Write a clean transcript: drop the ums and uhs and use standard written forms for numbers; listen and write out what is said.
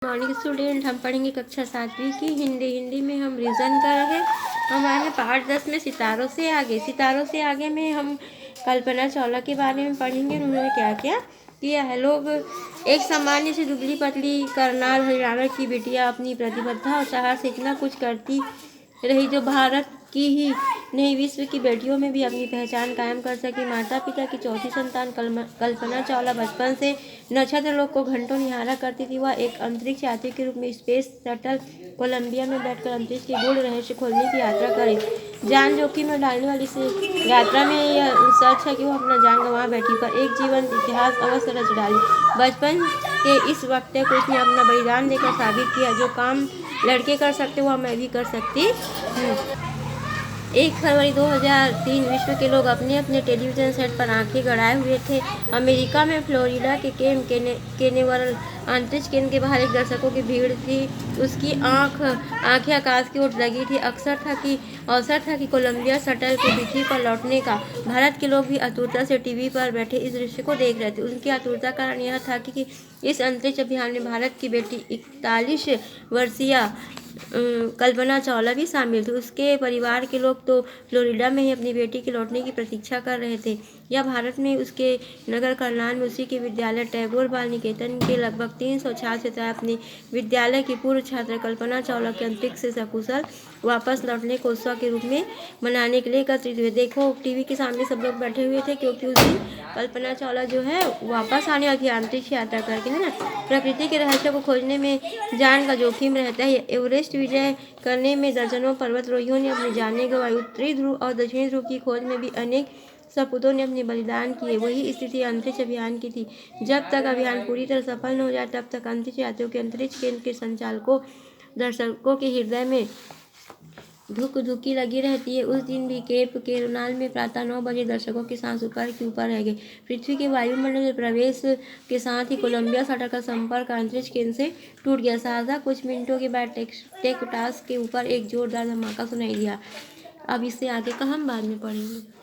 Morning student, हम पढ़ेंगे कक्षा 7वीं की हिंदी में हम रिवीजन कर रहे हैं। हम आए हैं पार्ट 10 में सितारों से आगे में हम कल्पना चावला के बारे में पढ़ेंगे। उन्होंने क्या क्या किया है। लोग एक सामान्य से दुबली पतली करनाल हरियाणा की बिटिया अपनी प्रतिबद्धता और साहस से इतना कुछ करती रही जो भारत की ही नहीं विश्व की बेटियों में भी अपनी पहचान कायम कर सकी। माता पिता की चौथी संतान कल्पना चावला बचपन से नक्षत्र लोक को घंटों निहारा करती थी। वह एक अंतरिक्ष यात्री के रूप में स्पेस शटल कोलंबिया में बैठकर अंतरिक्ष के गूढ़ रहस्य खोलने की यात्रा करी। जान जोखिम में डालने वाली इस यात्रा में यह सच है कि वो अपना जान गंवा बैठी, पर एक जीवन इतिहास अवश्य रच डाली। बचपन के इस वक्त को उसने अपना बलिदान देकर साबित किया, जो काम लड़के कर सकते वह मैं भी कर सकती हूँ। 1 फरवरी 2003 विश्व के लोग अपने अपने टेलीविज़न सेट पर आंखें गड़ाए हुए थे। अमेरिका में फ्लोरिडा के केनेवरल अंतरिक्ष केंद्र के बाहर एक दर्शकों की भीड़ थी। उसकी आंखें आकाश की ओर लगी थी। अवसर था कि कोलंबिया शटल के पृथ्वी पर लौटने का। भारत के लोग भी आतुरता से टीवी पर बैठे इस दृश्य को देख रहे थे। उनकी आतुरता का कारण यह था कि इस अंतरिक्ष अभियान में भारत की बेटी 41 वर्षीय कल्पना चावला भी शामिल थी। उसके परिवार के लोग तो फ्लोरिडा में ही अपनी बेटी के लौटने की प्रतीक्षा कर रहे थे, या भारत में उसके नगर करनाल में उसी के विद्यालय टैगोर बाल निकेतन के लगभग 300 छात्र अपने विद्यालय की पूर्व छात्रा कल्पना चावला के अंतरिक्ष से सकुशल वापस लौटने को उत्सव के रूप में मनाने के लिए एकत्रित हुए। देखो, टीवी के सामने सब लोग बैठे हुए थे, क्योंकि उस दिन कल्पना चावला जो है वापस आने वाली अंतरिक्ष यात्रा करके, है ना। प्रकृति के रहस्य को खोजने में जान का जोखिम रहता है। एवरेस्ट विजय करने में दर्जनों पर्वतारोहियों ने अपनी जानें गंवाई। उत्तरी ध्रुव और दक्षिणी ध्रुव की खोज में भी अनेक सपूतों ने अपने बलिदान किए। वही स्थिति अंतरिक्ष अभियान की थी। जब तक अभियान पूरी तरह सफल न हो जाए, तब तक अंतरिक्ष यात्रियों के अंतरिक्ष केंद्र के संचालकों दर्शकों के हृदय में धुक-धुकी लगी रहती है। उस दिन भी केप कैनावेरल में प्रातः 9 बजे दर्शकों की सांस ऊपर की ऊपर रह गई। पृथ्वी के वायुमंडल में प्रवेश के साथ ही कोलंबिया शटल का संपर्क अंतरिक्ष केंद्र से टूट गया। साधा कुछ मिनटों के बाद टेक्सास के ऊपर एक जोरदार धमाका सुनाई दिया। अब इससे आगे का हम बाद में पढ़ेंगे।